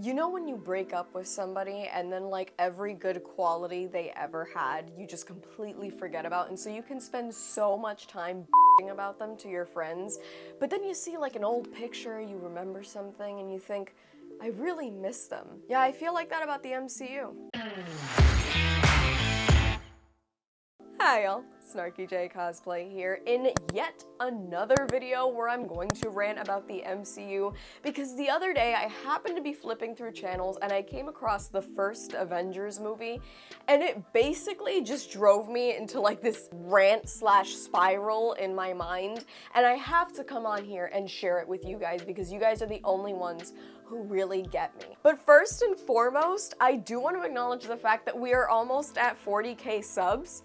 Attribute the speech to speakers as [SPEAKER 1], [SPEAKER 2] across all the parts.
[SPEAKER 1] You know when you break up with somebody and then like every good quality they ever had, you just completely forget about, and so you can spend so much time about them to your friends, but then you see like an old picture, you remember something, and you think, I really miss them. Yeah, I feel like that about the MCU. Hi y'all, SnarkyJay Cosplay here in yet another video where I'm going to rant about the MCU, because the other day I happened to be flipping through channels and I came across the first Avengers movie, and it basically just drove me into like this rant slash spiral in my mind, and I have to come on here and share it with you guys because you guys are the only ones who really get me. But first and foremost, I do want to acknowledge the fact that we are almost at 40K subs.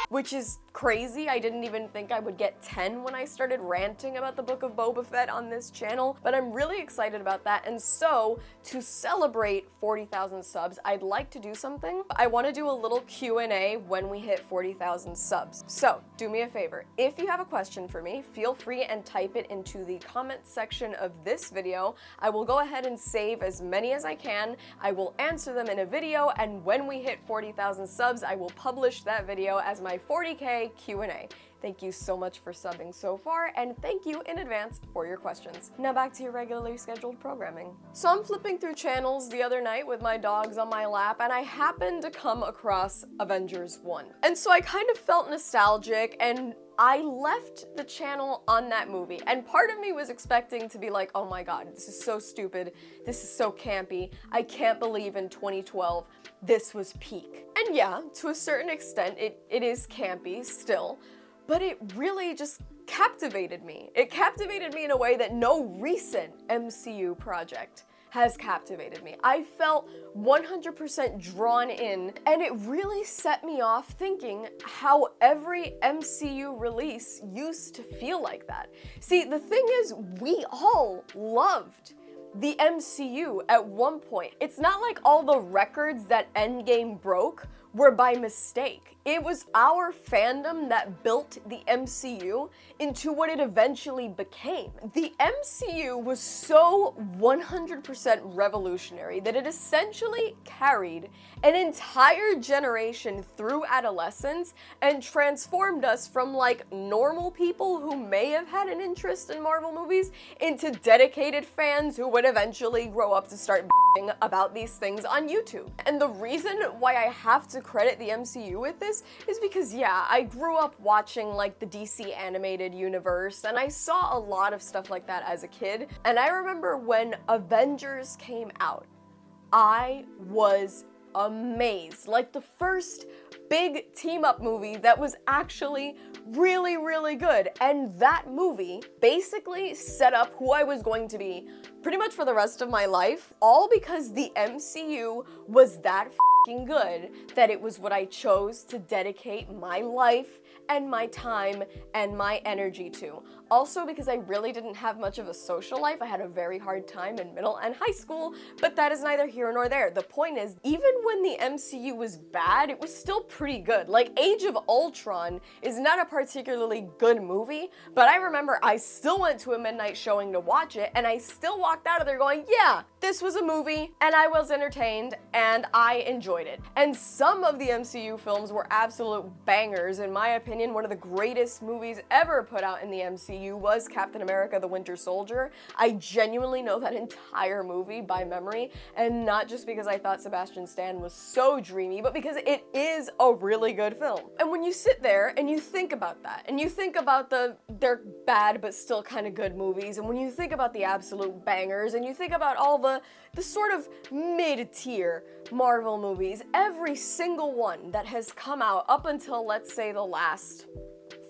[SPEAKER 1] Which is crazy. I didn't even think I would get 10 when I started ranting about the Book of Boba Fett on this channel, but I'm really excited about that. And so, to celebrate 40,000 subs, I'd like to do something. I want to do a little Q&A when we hit 40,000 subs. So, do me a favor. If you have a question for me, feel free and type it into the comments section of this video. I will go ahead and save as many as I can. I will answer them in a video, and when we hit 40,000 subs, I will publish that video as my 40K Q&A. Thank you so much for subbing so far, and thank you in advance for your questions. Now back to your regularly scheduled programming. So I'm flipping through channels the other night with my dogs on my lap, and I happened to come across Avengers 1. And so I kind of felt nostalgic, and I left the channel on that movie, and part of me was expecting to be like, oh my god, this is so stupid, this is so campy, I can't believe in 2012 this was peak. And yeah, to a certain extent, it is campy still, but it really just captivated me. It captivated me in a way that no recent MCU project has captivated me. I felt 100% drawn in, and it really set me off thinking how every MCU release used to feel like that. See, the thing is, we all loved the MCU at one point. It's not like all the records that Endgame broke were by mistake. It was our fandom that built the MCU into what it eventually became. The MCU was so 100% revolutionary that it essentially carried an entire generation through adolescence and transformed us from like normal people who may have had an interest in Marvel movies into dedicated fans who would eventually grow up to start about these things on YouTube. And the reason why I have to credit the MCU with this is because, yeah, I grew up watching like the DC animated universe, and I saw a lot of stuff like that as a kid. And I remember when Avengers came out, I was amazed. Like the first big team-up movie that was actually really, really good. And that movie basically set up who I was going to be pretty much for the rest of my life, all because the MCU was that good that it was what I chose to dedicate my life and my time and my energy to. Also because I really didn't have much of a social life. I had a very hard time in middle and high school, but that is neither here nor there. The point is, even when the MCU was bad, it was still pretty good. Like Age of Ultron is not a particularly good movie, but I remember I still went to a midnight showing to watch it, and I still walked out of there going, yeah, this was a movie, and I was entertained, and I enjoyed it. And some of the MCU films were absolute bangers. In my opinion, one of the greatest movies ever put out in the MCU was Captain America: The Winter Soldier. I genuinely know that entire movie by memory, and not just because I thought Sebastian Stan was so dreamy, but because it is a really good film. And when you sit there and you think about that, and you think about they're bad but still kind of good movies, and when you think about the absolute bangers, and you think about all the sort of mid-tier Marvel movies, every single one that has come out up until, let's say, the last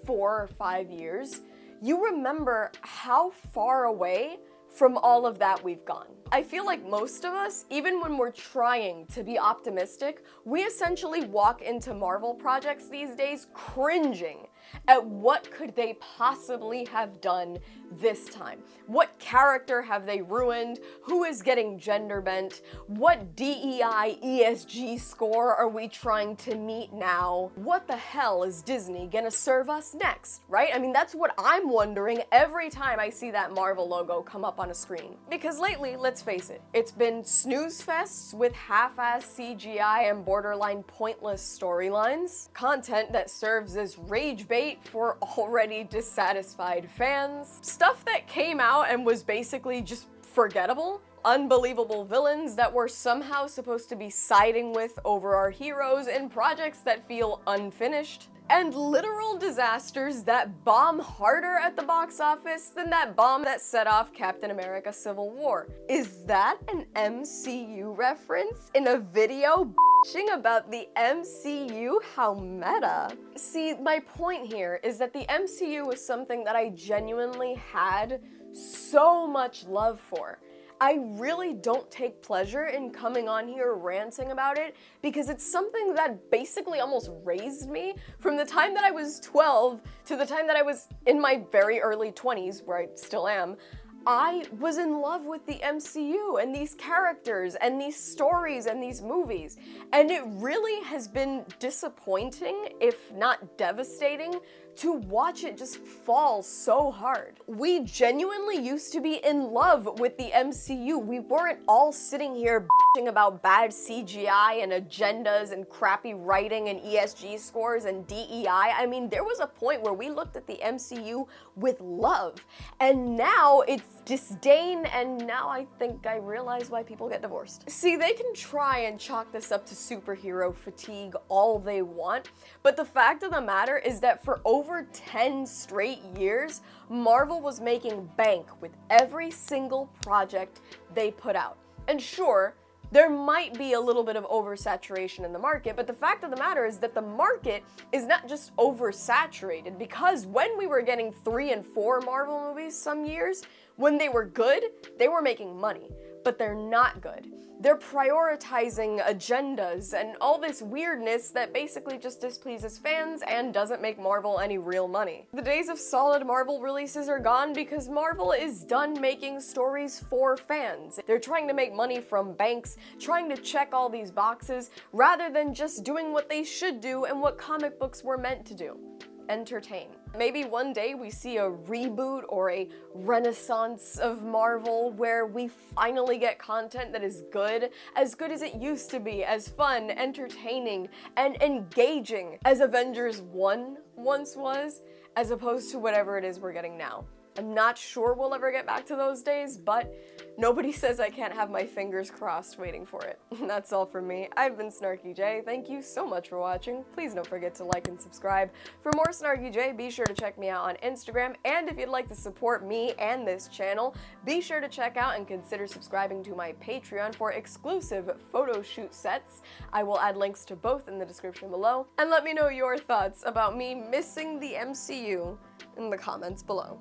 [SPEAKER 1] 4 or 5 years, you remember how far away from all of that we've gone. I feel like most of us, even when we're trying to be optimistic, we essentially walk into Marvel projects these days cringing at what could they possibly have done this time? What character have they ruined? Who is getting gender bent? What DEI ESG score are we trying to meet now? What the hell is Disney gonna serve us next, right? I mean, that's what I'm wondering every time I see that Marvel logo come up on a screen. Because lately, let's face it, it's been snooze fests with half-ass CGI and borderline pointless storylines, content that serves as rage bait for already dissatisfied fans, stuff that came out and was basically just forgettable, unbelievable villains that we're somehow supposed to be siding with over our heroes in projects that feel unfinished, and literal disasters that bomb harder at the box office than that bomb that set off Captain America Civil War. Is that an MCU reference in a video bitching about the MCU? How meta. See, my point here is that the MCU was something that I genuinely had so much love for. I really don't take pleasure in coming on here ranting about it because it's something that basically almost raised me from the time that I was 12 to the time that I was in my very early 20s, where I still am. I was in love with the MCU and these characters and these stories and these movies. And it really has been disappointing, if not devastating, to watch it just fall so hard. We genuinely used to be in love with the MCU. We weren't all sitting here bitching about bad CGI and agendas and crappy writing and ESG scores and DEI. I mean, there was a point where we looked at the MCU with love. And now it's disdain, and now I think I realize why people get divorced. See, they can try and chalk this up to superhero fatigue all they want, but the fact of the matter is that for over 10 straight years, Marvel was making bank with every single project they put out. And sure, there might be a little bit of oversaturation in the market, but the fact of the matter is that the market is not just oversaturated, because when we were getting 3 and 4 Marvel movies some years, when they were good, they were making money, but they're not good. They're prioritizing agendas and all this weirdness that basically just displeases fans and doesn't make Marvel any real money. The days of solid Marvel releases are gone because Marvel is done making stories for fans. They're trying to make money from banks, trying to check all these boxes, rather than just doing what they should do and what comic books were meant to do: entertain. Maybe one day we see a reboot or a renaissance of Marvel where we finally get content that is good as it used to be, as fun, entertaining, and engaging as Avengers 1 once was, as opposed to whatever it is we're getting now. I'm not sure we'll ever get back to those days, but nobody says I can't have my fingers crossed waiting for it. That's all from me. I've been SnarkyJay. Thank you so much for watching. Please don't forget to like and subscribe. For more SnarkyJay, be sure to check me out on Instagram, and if you'd like to support me and this channel, be sure to check out and consider subscribing to my Patreon for exclusive photo shoot sets. I will add links to both in the description below, and let me know your thoughts about me missing the MCU in the comments below.